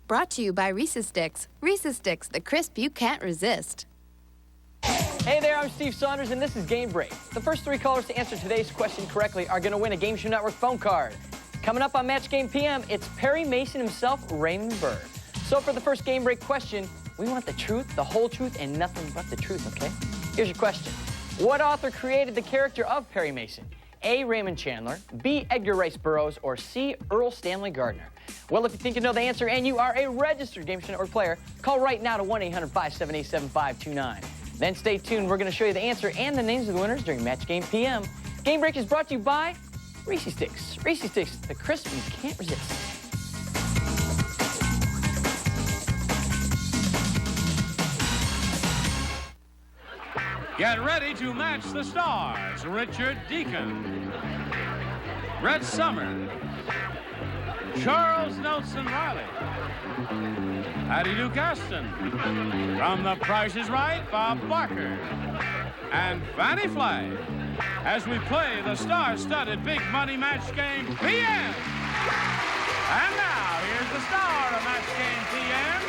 Brought to you by Reese's Sticks. Reese's Sticks, the crisp you can't resist. Hey there, I'm Steve Saunders, and this is Game Break. The first 3 callers to answer today's question correctly are going to win a Game Show Network phone card. Coming up on Match Game PM, it's Perry Mason himself, Raymond Burr. So for the first Game Break question, we want the truth, the whole truth, and nothing but the truth, okay? Here's your question. What author created the character of Perry Mason? A. Raymond Chandler, B. Edgar Rice Burroughs, or C. Earl Stanley Gardner? Well, if you think you know the answer and you are a registered Game Show Network player, call right now to 1-800-578-7529. Then stay tuned. We're going to show you the answer and the names of the winners during Match Game PM. Game Break is brought to you by Reese's Sticks. Reese's Sticks, the crisp you can't resist. Get ready to match the stars. Richard Deacon, Brett Summer, Charles Nelson Riley, Patty Duke Aston. From The Price is Right, Bob Barker, and Fannie Flagg, as we play the star-studded Big Money Match Game PM. And now, here's the star of Match Game PM,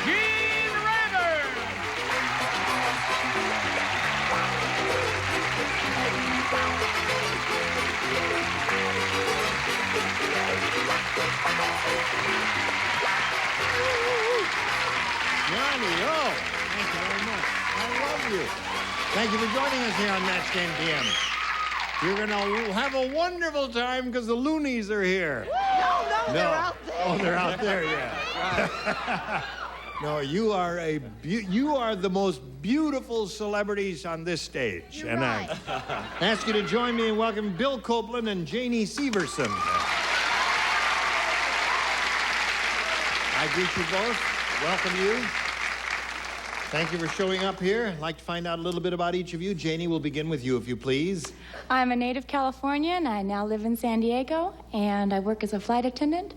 Gene Randers. Johnny, oh, thank you very much. I love you. Thank you for joining us here on Match Game PM. You're going to have a wonderful time because the Loonies are here. No, they're out there. Oh, they're out there, yeah. Right. No, you are the most beautiful celebrities on this stage. You're right. I ask you to join me in welcoming Bill Copeland and Janie Severson. I greet you both. Welcome you. Thank you for showing up here. I'd like to find out a little bit about each of you. Janie, we'll begin with you, if you please. I'm a native Californian. I now live in San Diego, and I work as a flight attendant.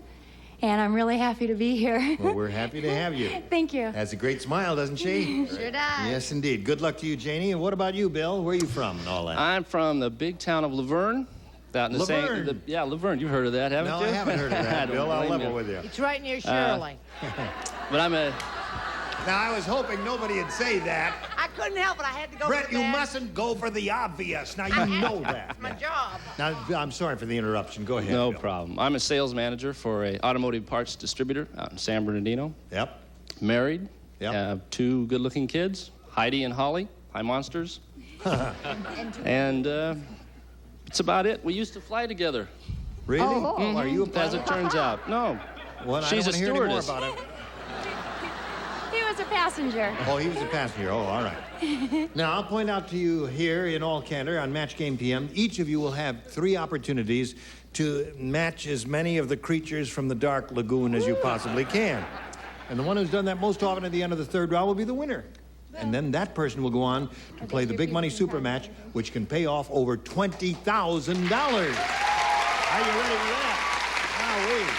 And I'm really happy to be here. Well, we're happy to have you. Thank you. Has a great smile, doesn't she? Sure does. Yes, indeed. Good luck to you, Janie. And what about you, Bill? Where are you from and all that? I'm from the big town of Laverne. Out in the Laverne? yeah, Laverne. You've heard of that, haven't No, you? I haven't heard of that, Bill. I'll blame level you. with you. It's right near Shirley. But I'm a... Now, I was hoping nobody would say that. I couldn't help it. I had to go Brett, for you that. mustn't go for the obvious. Now, you know that. It's my job. Now, I'm sorry for the interruption. Go ahead, No Bill. problem. I'm a sales manager for an automotive parts distributor out in San Bernardino. Yep. Married. Yep. Have 2 good-looking kids, Heidi and Holly, high monsters. And it's about it. We used to fly together. Really? Oh. Are you a As pilot? it turns out. No. Well, She's I a don't want to hear any more stewardess. about it. He was a passenger. Oh, he was a passenger. Oh, all right. Now, I'll point out to you here in all candor on Match Game PM, each of you will have 3 opportunities to match as many of the creatures from the Dark Lagoon as you possibly can. And the one who's done that most often at the end of the 3rd round will be the winner. And then that person will go on to play the Big Money Super Match, which can pay off over $20,000. Are you ready for that? Wowee.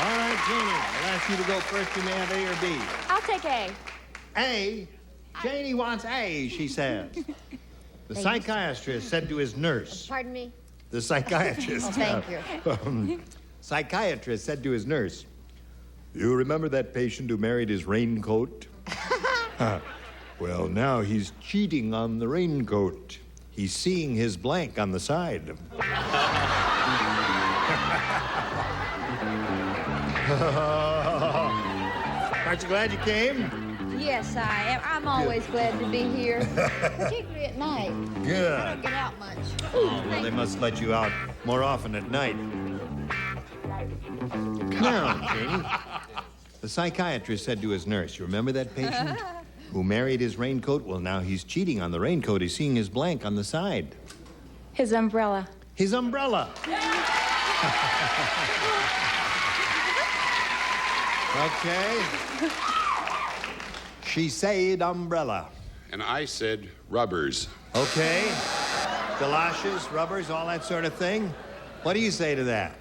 All right, Janie, I'll ask you to go first. You may have A or B. I'll take A. A? Janie wants A, she says. The psychiatrist said to his nurse. Pardon me? The psychiatrist. Oh, thank you. Psychiatrist said to his nurse, "You remember that patient who married his raincoat? Well, now he's cheating on the raincoat. He's seeing his blank on the side." Aren't you glad you came? Yes, I am. I'm always glad to be here, particularly at night. I Good. don't get out much. Oh, well, they must let you out more often at night. Now, Janie, the psychiatrist said to his nurse, "You remember that patient who married his raincoat? Well, now he's cheating on the raincoat. He's seeing his blank on the side." His umbrella. His umbrella. Okay. She said umbrella. And I said rubbers. Okay. Galoshes, rubbers, all that sort of thing. What do you say to that?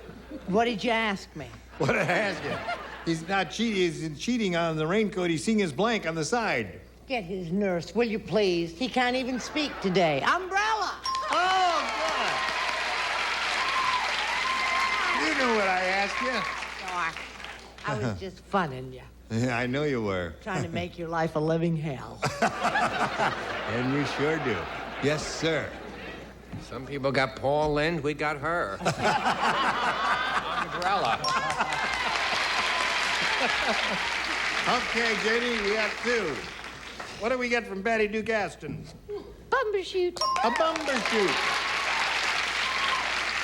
What did you ask me? What did I ask you? He's not cheating. He's cheating on the raincoat. He's seeing his blank on the side. Get his nurse, will you please? He can't even speak today. Umbrella! Oh, good. You knew what I asked you. Sorry. I was just funning you. Yeah, I know you were. Trying to make your life a living hell. And you sure do. Yes, sir. Some people got Paul Lind, we got her. Umbrella. Okay, JD, we got 2. What do we get from Patty Duke Aston? Bumbershoot. A bumbershoot.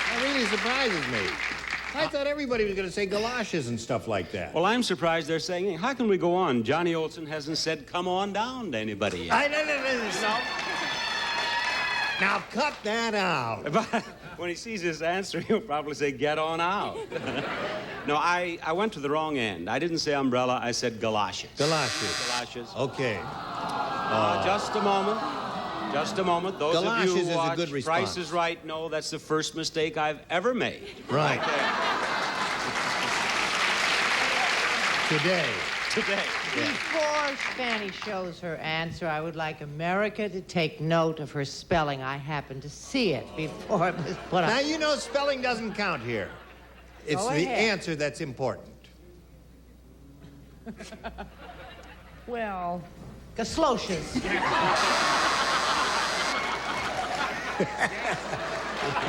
That really surprises me. I thought everybody was going to say galoshes and stuff like that. Well, I'm surprised they're saying, how can we go on? Johnny Olson hasn't said, come on down to anybody yet. No. Now, cut that out. But when he sees this answer, he'll probably say, get on out. No, I went to the wrong end. I didn't say umbrella, I said galoshes. Galoshes. Galoshes. Okay. Just a moment. Just a moment. Those galoshes of you who is watch a good response. Price is Right know that's the first mistake I've ever made. Right. Today. Yeah. Before Fanny shows her answer, I would like America to take note of her spelling. I happened to see it before it was put on. Now, you know spelling doesn't count here. It's Go the ahead. answer that's important. Well, gaslocious.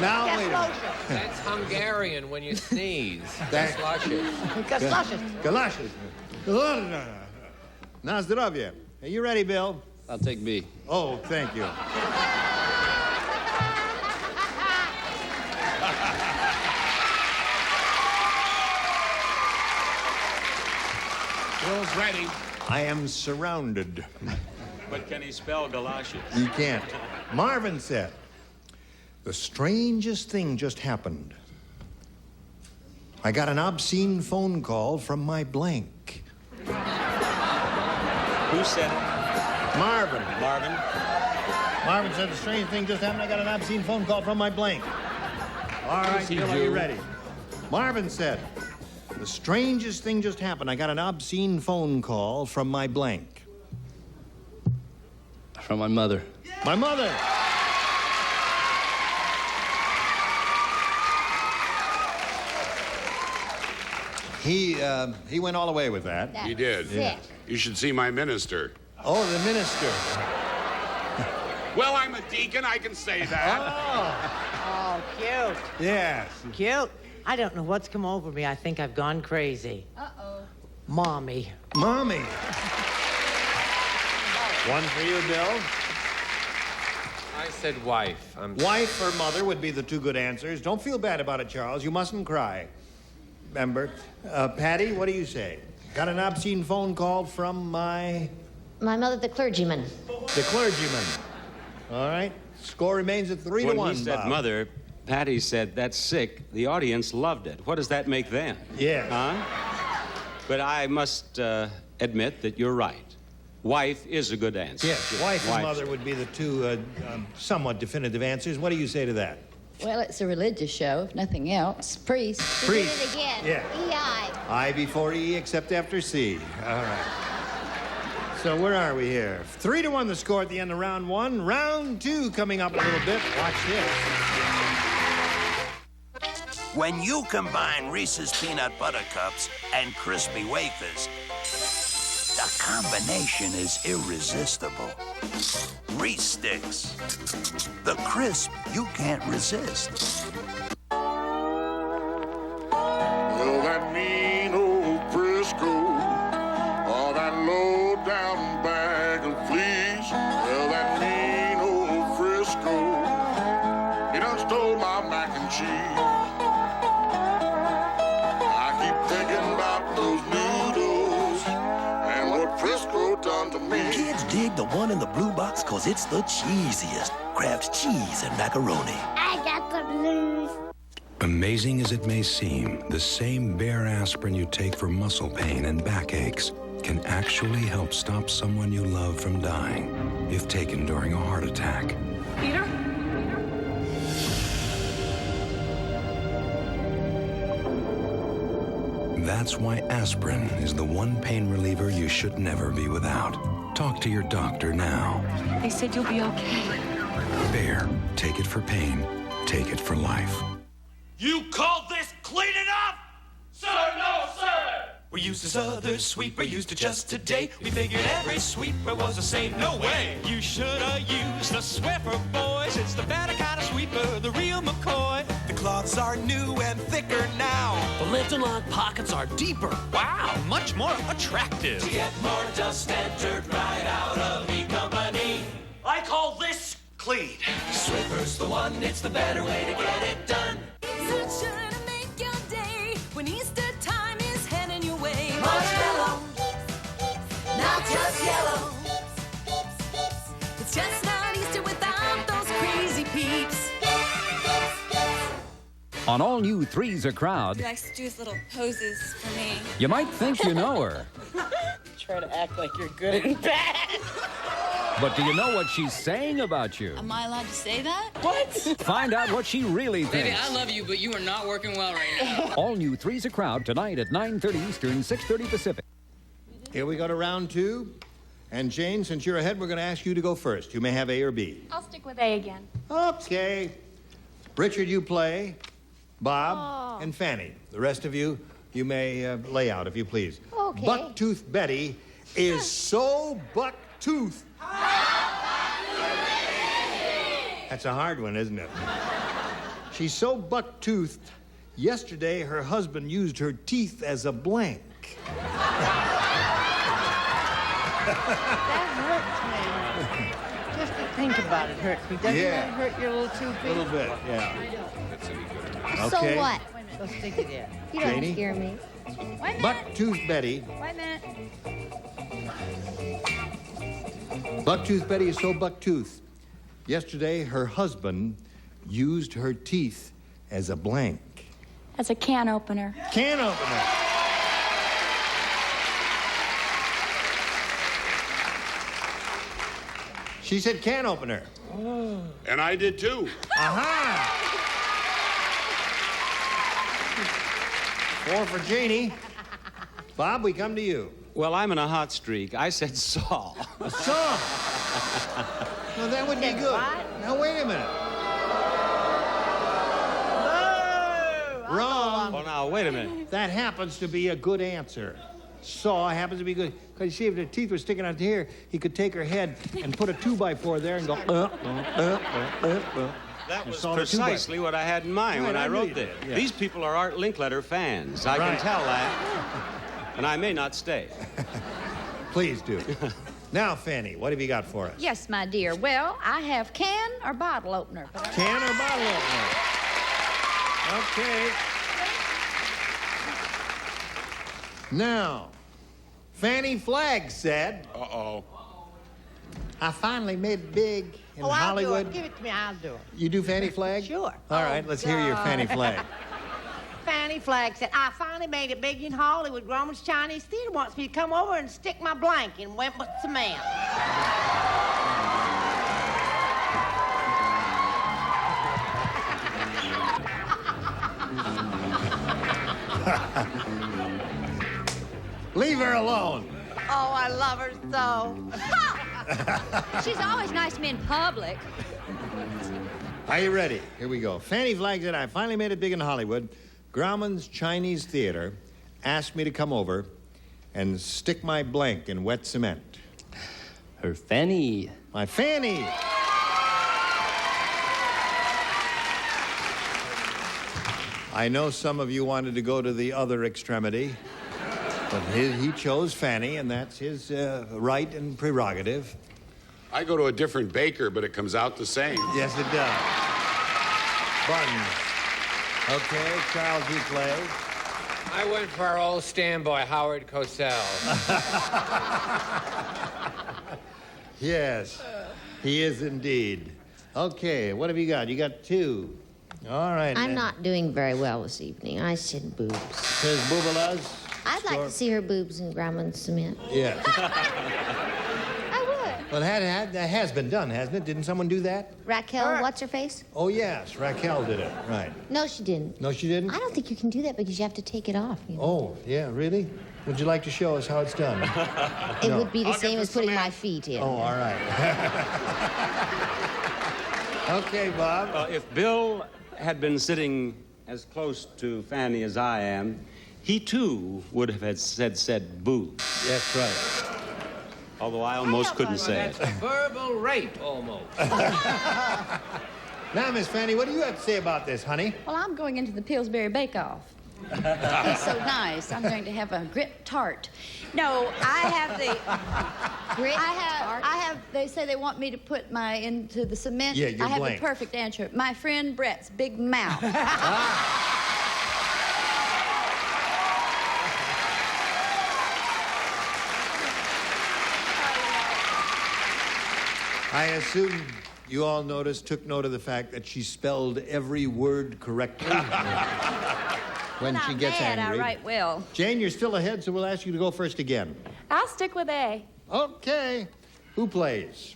Now, wait a minute. That's Hungarian when you sneeze. That's luscious. Gaslocious. Galoshes. Na zdrowie. Are you ready, Bill? I'll take B. Oh, thank you. Bill's ready. I am surrounded. But can he spell galoshes? You can't. Marvin said, the strangest thing just happened. I got an obscene phone call from my blank. Who said it? Marvin. Marvin? Marvin said, the strange thing just happened. I got an obscene phone call from my blank. All right, Bill, are you ready? Marvin said, the strangest thing just happened. I got an obscene phone call from my blank. From my mother. My mother. He went all the way with that. He did. Sick. You should see my minister. Oh, the minister. Well, I'm a deacon, I can say that. Oh, cute. Yes. Cute. I don't know what's come over me. I think I've gone crazy. Uh-oh. Mommy. Mommy. One for you, Bill. I said wife. Wife or mother would be the 2 good answers. Don't feel bad about it, Charles. You mustn't cry. Remember. Patty, what do you say? Got an obscene phone call from my mother, the clergyman. clergyman. All right. Score remains at 3-1, When he said Bob. mother, Patty said, that's sick. The audience loved it. What does that make them? Yes. Huh? But I must admit that you're right. Wife is a good answer. Yes, wife and mother would be the 2 somewhat definitive answers. What do you say to that? Well, it's a religious show, if nothing else. Priest. Priest. Did it again. Yeah. EI. I before E except after C. All right. So where are we here? 3-1 the score at the end of round 1. Round 2 coming up in a little bit. Watch this. When you combine Reese's Peanut Butter Cups and Crispy Wafers, the combination is irresistible. Reese Sticks, the crisp you can't resist. Well, that mean old Frisco, oh, that low-down bag of fleas. Well, that mean old Frisco, he done stole my mac and cheese. I keep thinking about those noodles and what Frisco done to me. Kids dig the one in the blue box because it's the cheesiest. Kraft cheese and macaroni. I got the blues. Amazing as it may seem, the same Bear aspirin you take for muscle pain and backaches can actually help stop someone you love from dying if taken during a heart attack. Peter? That's why aspirin is the one pain reliever you should never be without. Talk to your doctor now. They said you'll be okay. Bear, take it for pain, take it for life. You call this cleaning up? Sir, no, sir! We used this other sweeper, used it just today. We figured every sweeper was the same. No way! You should have used the Swiffer, boys. It's the better kind of sweeper, the real McCoy. The cloths are new and thicker now. The lint-and-lock pockets are deeper. Wow, much more attractive. To get more dust entered right out of the company. I call this clean. Swiffer's the one, it's the better way to get it done. It's sure to make your day when Easter time is heading your way. Marshmallow, not just yellow. It's just not Easter without those crazy peeps. On all new Three's a Crowd, He likes to do his little poses for me. you might think you know her, Try to act like you're good and bad. but do you know what she's saying about you? Am I allowed to say that? What? Find out what she really Baby, thinks. I love you, but you are not working well right now. All new Three's a Crowd tonight at 9:30 Eastern, 6:30 Pacific. Here we go to round two. And Jane, since you're ahead, we're going to ask you to go first. You may have A or B. I'll stick with A again. Okay. Richard, you play. Bob and Fanny. The rest of you, you may lay out if you please. Okay. Bucktooth Betty is so buck-toothed. That's a hard one, isn't it? She's so buck-toothed, yesterday her husband used her teeth as a blank. That hurts me. Just to think about it hurts me. Doesn't that hurt your little toothy? A little bit, yeah. So Okay. what? So stick it in. You don't Janie? scare me. Wait a Bucktooth Betty. Wait a minute. Bucktooth Betty is so bucktooth. Yesterday, her husband used her teeth as a blank. That's a can opener. Can opener. She said can opener. And I did too. Aha! 4 for Janie. Bob, we come to you. Well, I'm in a hot streak. I said saw. A saw. No, that would be good. Now, wait a minute. Wrong. Well, now, wait a minute. That happens to be a good answer. Saw happens to be good. Because you see, if the teeth were sticking out here, he could take her head and put a 2x4 there and go, That was saw the precisely what I had in mind Right, when I I knew wrote you this. did, yeah. These people are Art Linkletter fans. I Right. can tell that. And I may not stay. Please do. Now, Fanny, what have you got for us? Yes, my dear. Well, I have can or bottle opener. Can or bottle opener? Okay. Now, Fanny Flagg said, Uh-oh. I finally made it big in I'll Hollywood. do it. Give it to me. I'll do it. You do Fanny Flagg? Sure. All right, let's hear your Fanny Flagg. Fanny Flagg said, I finally made it big in Hollywood. Grauman's Chinese Theater wants me to come over and stick my blank in Wentworth cement. Leave her alone. Oh, I love her so. She's always nice to me in public. Are you ready? Here we go. Fanny Flagg said, I finally made it big in Hollywood. Grauman's Chinese Theater asked me to come over and stick my blank in wet cement. Her Fanny. My Fanny. I know some of you wanted to go to the other extremity, but he chose Fanny, and that's his right and prerogative. I go to a different baker, but it comes out the same. Yes, it does. Buttons. Okay, Charles, you play. I went for our old standby, Howard Cosell. Yes, he is indeed. Okay, what have you got? You got 2. All right. I'm not doing very well this evening. I said boobs. Says Boobalas. I'd like to see her boobs in Grauman's cement. Yes. I would. Well, that has been done, hasn't it? Didn't someone do that? Raquel, what's her face? Oh, yes, Raquel did it. Right. No, she didn't. No, she didn't? I don't think you can do that because you have to take it off. You know? Oh, yeah, really? Would you like to show us how it's done? It No. would be the same as putting my feet in. Oh, all right. Okay, Bob. If Bill had been sitting as close to Fanny as I am, he too would have had said boo. That's right. Although I almost couldn't say it. That's verbal rape, almost. Now, Miss Fanny, what do you have to say about this, honey? Well, I'm going into the Pillsbury Bake-Off. It's so nice. I'm going to have a grit tart. No, I have the grit tart. I have. They say they want me to put my into the cement. Yeah, you're I have blank. the perfect answer. My friend Brett's big mouth. I assume you all took note of the fact that she spelled every word correctly when she gets angry. I write well. Jane, you're still ahead, so we'll ask you to go first again. I'll stick with A. Okay. Who plays?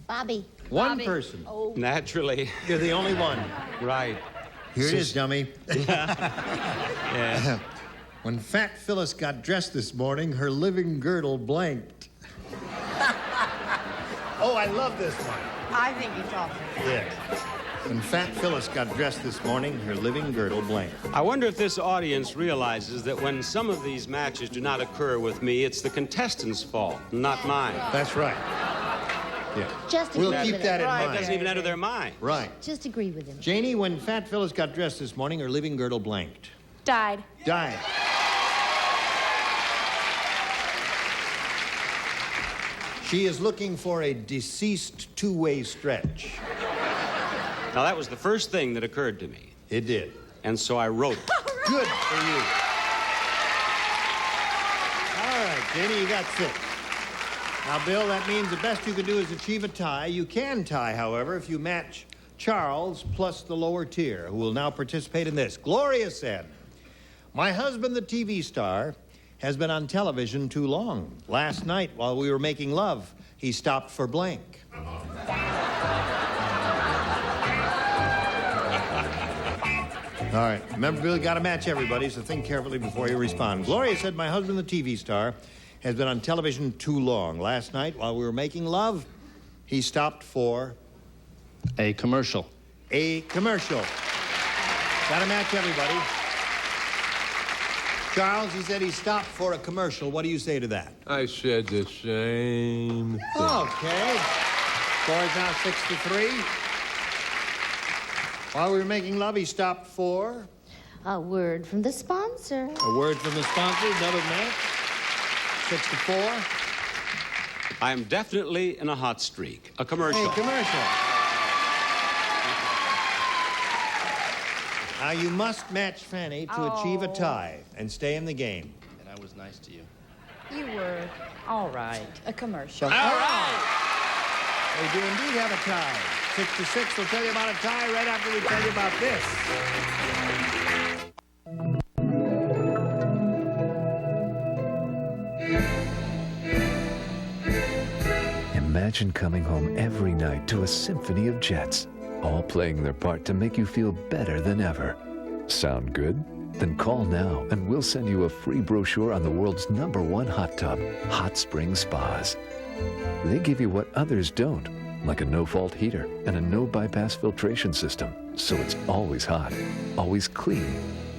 Bobby. One Bobby. person. Oh. Naturally. You're the only one. Right. Here it is, dummy. Yes. When Fat Phyllis got dressed this morning, her living girdle blanked. Oh, I love this one. I think he's awesome. Yeah. When Fat Phyllis got dressed this morning, her living girdle blanked. I wonder if this audience realizes that when some of these matches do not occur with me, it's the contestants' fault, not mine. That's right. Yeah. Just We'll agree keep with that him. in It mind. doesn't even enter their mind. Right. Just agree with him. Janie, when Fat Phyllis got dressed this morning, her living girdle blanked. Died. Died. She is looking for a deceased two-way stretch. Now, that was the first thing that occurred to me. It did. And so I wrote it. Good for you. All right, Janie, you got 6. Now, Bill, that means the best you can do is achieve a tie. You can tie, however, if you match Charles plus the lower tier, who will now participate in this. Gloria said, "My husband, the TV star, has been on television too long. Last night, while we were making love, he stopped for blank." All right, remember, Bill, you got to match everybody, so think carefully before you respond. Gloria said, "My husband, the TV star, has been on television too long. Last night, while we were making love, he stopped for..." A commercial. A commercial. Got to match everybody. Charles, he said he stopped for a commercial. What do you say to that? I said the same thing. Okay. Score is now 6-3. While we were making love, he stopped for... A word from the sponsor. A word from the sponsor, another match. 6-4. I am definitely in a hot streak. A commercial. A commercial. Now, you must match Fanny to achieve a tie and stay in the game. And I was nice to you. You were. All right. A commercial. All right. They do indeed have a tie. 6-6. We'll tell you about a tie right after we tell you about this. Imagine coming home every night to a symphony of jets, all playing their part to make you feel better than ever. Sound good? Then call now and we'll send you a free brochure on the world's #1 hot tub, Hot Spring Spas. They give you what others don't, like a no-fault heater and a no-bypass filtration system, so it's always hot, always clean,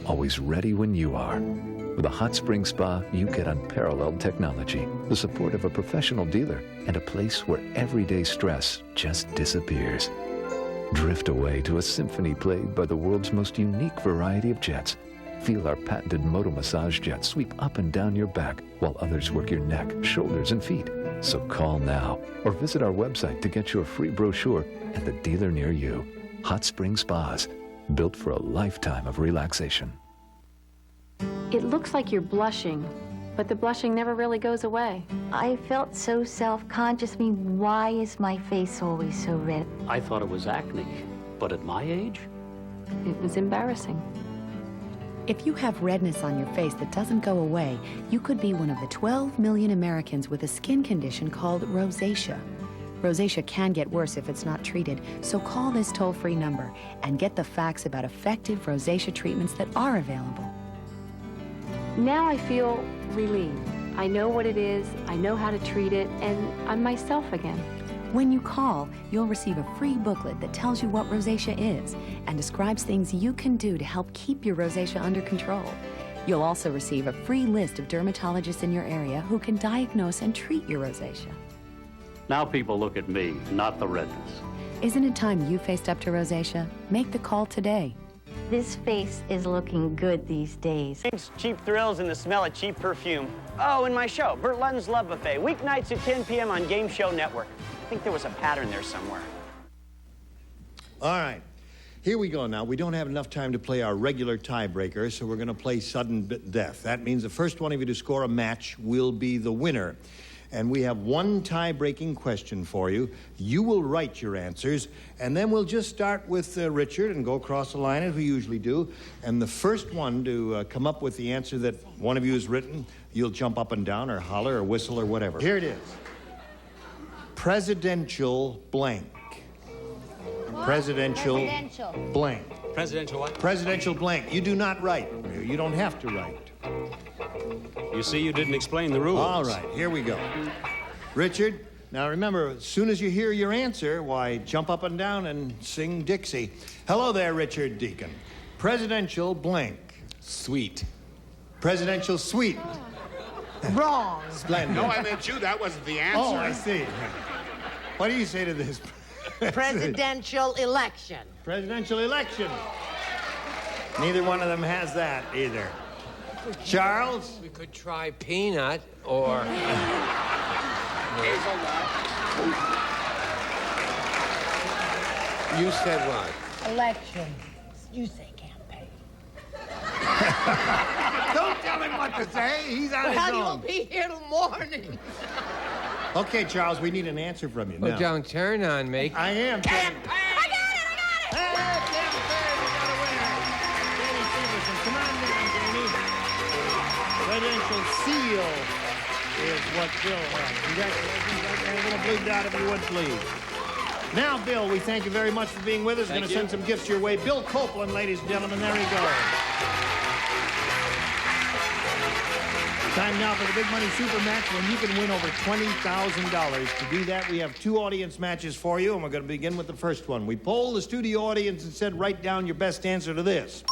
always ready when you are. With a Hot Spring Spa, you get unparalleled technology, the support of a professional dealer, and a place where everyday stress just disappears. Drift away to a symphony played by the world's most unique variety of jets. Feel our patented Moto Massage jet sweep up and down your back while others work your neck, shoulders, and feet. So call now or visit our website to get your free brochure and the dealer near you. Hot Spring Spas, built for a lifetime of relaxation. It looks like you're blushing, but the blushing never really goes away. I felt so self-conscious. I mean, why is my face always so red? I thought it was acne, but at my age? It was embarrassing. If you have redness on your face that doesn't go away, you could be one of the 12 million Americans with a skin condition called rosacea. Rosacea can get worse if it's not treated, so call this toll-free number and get the facts about effective rosacea treatments that are available. Now I feel relieved. I know what it is, I know how to treat it, and I'm myself again. When you call, you'll receive a free booklet that tells you what rosacea is and describes things you can do to help keep your rosacea under control. You'll also receive a free list of dermatologists in your area who can diagnose and treat your rosacea. Now people look at me, not the redness. Isn't it time you faced up to rosacea? Make the call today. This face is looking good these days. Cheap thrills and the smell of cheap perfume. Oh, and my show, Burt Ludden's Love Buffet, weeknights at 10 p.m. on Game Show Network. I think there was a pattern there somewhere. All right. Here we go now. We don't have enough time to play our regular tiebreaker, so we're going to play sudden death. That means the first one of you to score a match will be the winner. And we have one tie-breaking question for you. You will write your answers, and then we'll just start with Richard and go across the line as we usually do. And the first one to come up with the answer that one of you has written, you'll jump up and down or holler or whistle or whatever. Here it is. Presidential blank. Presidential blank. Presidential what? Presidential blank. You do not write. You don't have to write. You see, you didn't explain the rules. All right, here we go. Richard, now remember, as soon as you hear your answer, why, jump up and down and sing Dixie. Hello there, Richard Deacon. Presidential blank. Sweet. Presidential suite. Wrong. Splendid. No, I meant you. That wasn't the answer. Oh, I see. What do you say to this? Presidential election. Presidential election. Neither one of them has that either. Charles? We could try peanut or... You said what? Election. You say campaign. Don't tell him what to say. He's on his Well, own. you'll be here till morning. Okay, Charles, we need an answer from you now. Well, don't turn on me. I am. Campaign! Hey, campaign! We got a winner. Jamie Stevenson. Come on down, Jamie. Presidential seal is what Bill has. Congratulations. And a little blue dot if you would, please. Now, Bill, we thank you very much for being with us. We're going to send some gifts your way. Bill Copeland, ladies and gentlemen. There he goes. Time now for the Big Money Super Match when you can win over $20,000. To do that, we have two audience matches for you, and we're going to begin with the first one. We polled the studio audience and said, write down your best answer to this.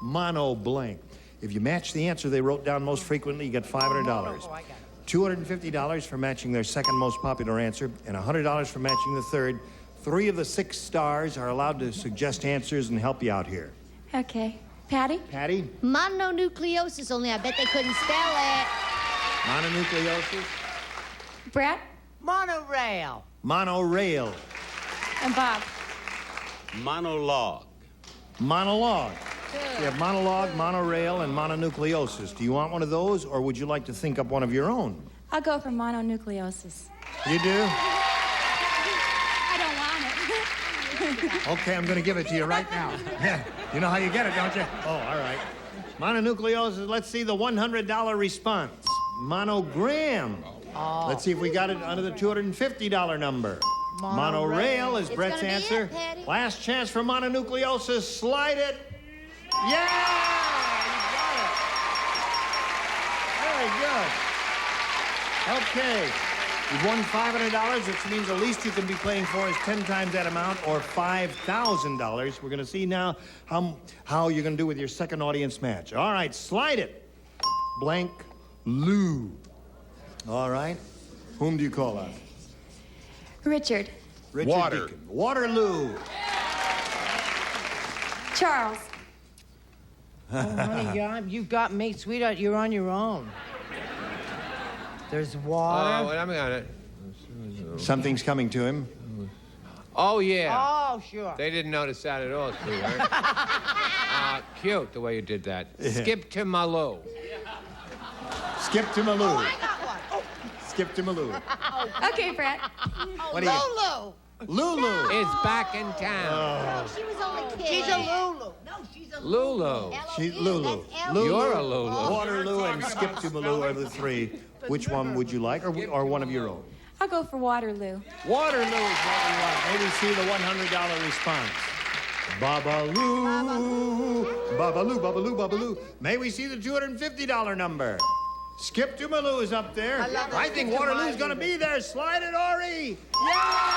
Mono blank. If you match the answer they wrote down most frequently, you get $500. $250 for matching their second most popular answer, and $100 for matching the third. 3 of the 6 stars are allowed to suggest answers and help you out here. Okay. Patty? Patty? Mononucleosis, only I bet they couldn't spell it. Mononucleosis? Brett? Monorail. Monorail. And Bob? Monologue. Monologue. You have monologue, monorail, and mononucleosis. Do you want one of those, or would you like to think up one of your own? I'll go for mononucleosis. You do? I don't want it. Okay, I'm going to give it to you right now. Yeah. You know how you get it, don't you? Oh, all right. Mononucleosis, let's see the $100 response. Monogram. Oh. Let's see if we got it under the $250 number. Monorail is Brett's answer. Last chance for mononucleosis. Slide it. Yeah! You got it. Very good. Okay. You've won $500, which means the least you can be playing for is 10 times that amount, or $5,000. We're going to see now how you're going to do with your second audience match. All right, slide it. Blank Lou. All right. Whom do you call out? Richard. Richard Water. Deacon. Waterloo. Charles. Oh, honey, you've got me, sweetheart. You're on your own. There's water. Oh, wait, I'm on it. Something's coming to him. Oh, yeah. Oh, sure. They didn't notice that at all, sweetheart. Cute, the way you did that. Yeah. Skip to Malou. Skip to Malou. Oh, I got one. Oh. Skip to Malou. Okay, Brett. What do you? Lulu. Lulu. Is back in town. She was only kidding. She's a Lulu. No, she's a Lulu. She's Lulu. You're a Lulu. Waterloo and Skip to Malou are the 3. Which one would you like, or one of your own? I'll go for Waterloo. Waterloo is what we want. Maybe see the $100 response. Babaloo, Babaloo, Babaloo, Babaloo. May we see the $250 number? Skip to Malou is up there. I think Waterloo's going to be there. Slide it, Ori. Yeah!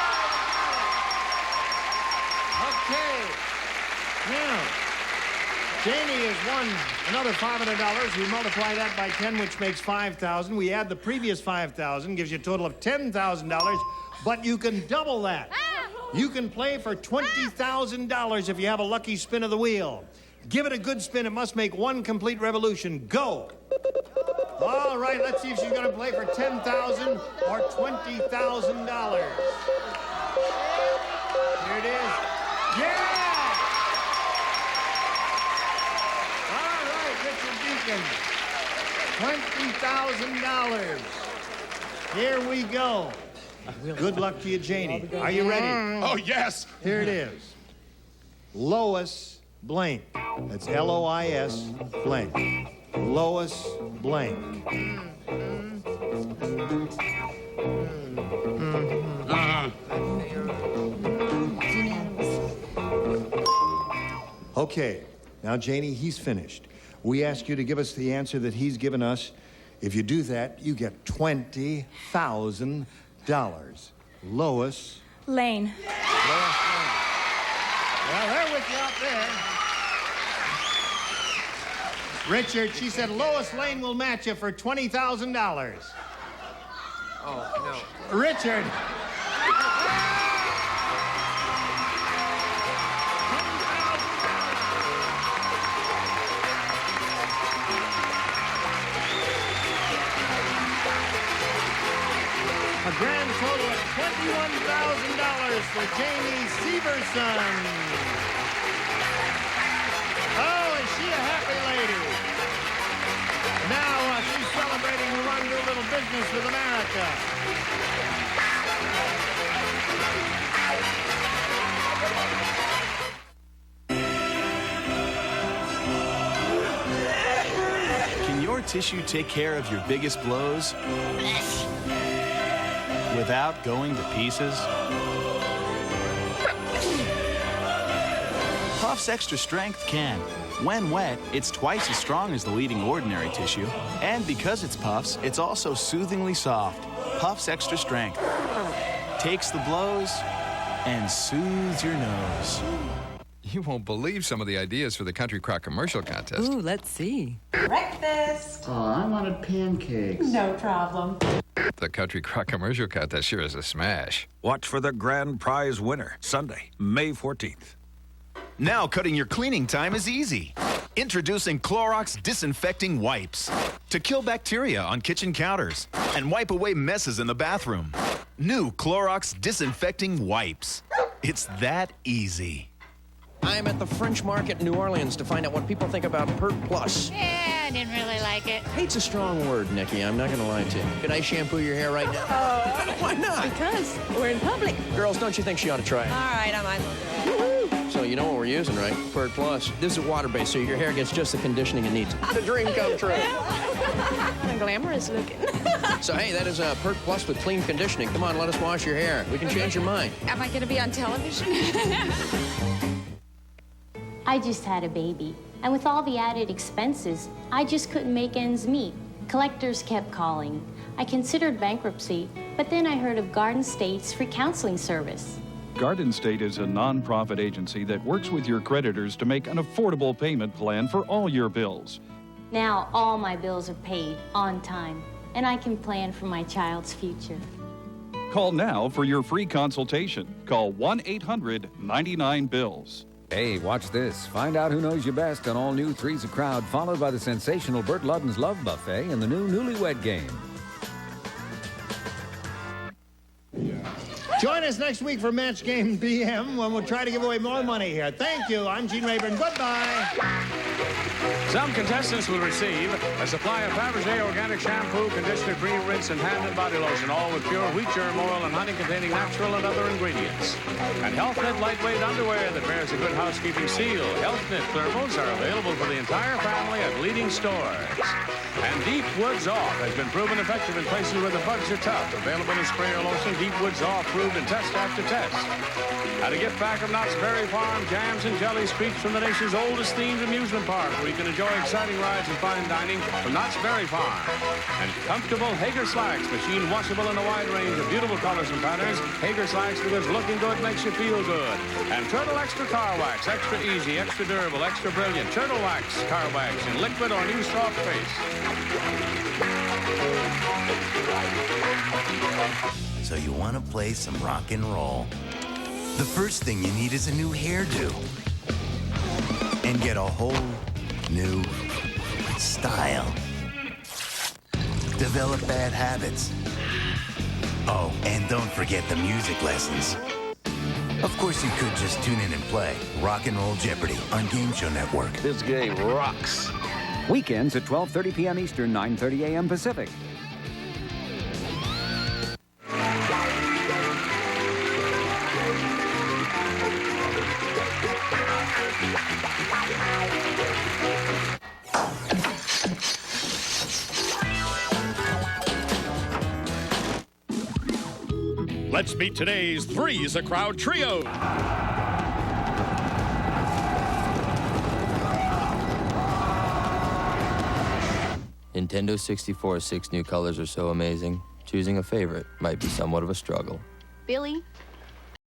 Okay. Now, Janie has won another $500. We multiply that by 10, which makes $5,000. We add the previous $5,000, gives you a total of $10,000. But you can double that. You can play for $20,000 if you have a lucky spin of the wheel. Give it a good spin. It must make one complete revolution. Go. All right, let's see if she's going to play for $10,000 or $20,000. Here it is. Yeah! All right, Richard Deacon. $20,000. Here we go. Good luck to you, Janie. Are you ready? Oh, yes. Here it is. Lois Blank. That's L-O-I-S blank. Lois Blank. Okay. Now, Janie, he's finished. We ask you to give us the answer that he's given us. If you do that, you get $20,000. Lois Lane. Lois Lane. Well, they're with you out there. Richard, she said Lois Lane will match you for $20,000. Oh, no. Richard. A grand total of $21,000 for Janie Severson. Oh, is she a happy lady? Now she's celebrating the run to a little business with America. Can your tissue take care of your biggest blows without going to pieces? Puffs Extra Strength can. When wet, it's twice as strong as the leading ordinary tissue. And because it's Puffs, it's also soothingly soft. Puffs Extra Strength takes the blows and soothes your nose. You won't believe some of the ideas for the Country Crock commercial contest. Ooh, let's see. Breakfast. Oh, I wanted pancakes. No problem. The Country Crock commercial contest sure is a smash. Watch for the grand prize winner, Sunday, May 14th. Now cutting your cleaning time is easy. Introducing Clorox Disinfecting Wipes to kill bacteria on kitchen counters and wipe away messes in the bathroom. New Clorox Disinfecting Wipes. It's that easy. I'm at the French Market in New Orleans to find out what people think about Pert Plus. Yeah, I didn't really like it. Hate's a strong word, Nikki. I'm not going to lie to you. Could I shampoo your hair right now? Why not? Because we're in public. Girls, don't you think she ought to try it? All right, I might. So you know what we're using, right? Pert Plus. This is water-based, so your hair gets just the conditioning it needs. The dream come true. Glamorous looking. So, hey, that is Pert Plus with clean conditioning. Come on, let us wash your hair. We can change your mind. Am I going to be on television? I just had a baby, and with all the added expenses, I just couldn't make ends meet. Collectors kept calling. I considered bankruptcy, but then I heard of Garden State's free counseling service. Garden State is a nonprofit agency that works with your creditors to make an affordable payment plan for all your bills. Now all my bills are paid on time, and I can plan for my child's future. Call now for your free consultation. Call 1-800-99-BILLS. Hey, watch this. Find out who knows you best on all new Three's a Crowd, followed by the sensational Burt Ludden's Love Buffet and the new Newlywed Game. Join us next week for Match Game PM when we'll try to give away more money here. Thank you. I'm Gene Rayburn. Goodbye. Some contestants will receive a supply of Fabergé organic shampoo, conditioner, cream, rinse, and hand and body lotion, all with pure wheat germ oil and honey containing natural and other ingredients. And HealthNet lightweight underwear that bears a good housekeeping seal. HealthNet thermals are available for the entire family at leading stores. And Deep Woods Off has been proven effective in places where the bugs are tough. Available in spray or lotion, Deep Woods Off proved in test after test. And a gift back of Knott's Berry Farm jams and jellies, treats from the nation's oldest themed amusement park, where you can enjoy enjoy exciting rides and fine dining from Knott's Berry Farm. And comfortable Hager slacks, machine washable in a wide range of beautiful colors and patterns. Hager slacks because looking good makes you feel good. And Turtle Extra Car Wax, extra easy, extra durable, extra brilliant. Turtle Wax Car Wax in liquid or new soft face. So you want to play some rock and roll. The first thing you need is a new hairdo. And get a whole new style. Develop bad habits. Oh, and don't forget the music lessons. Of course, you could just tune in and play Rock and Roll Jeopardy on Game Show Network. This game rocks. Weekends at 12:30 p.m. Eastern, 9:30 a.m. Pacific. Let's meet today's Three's a Crowd trio. Nintendo 64's 6 new colors are so amazing, choosing a favorite might be somewhat of a struggle. Billy,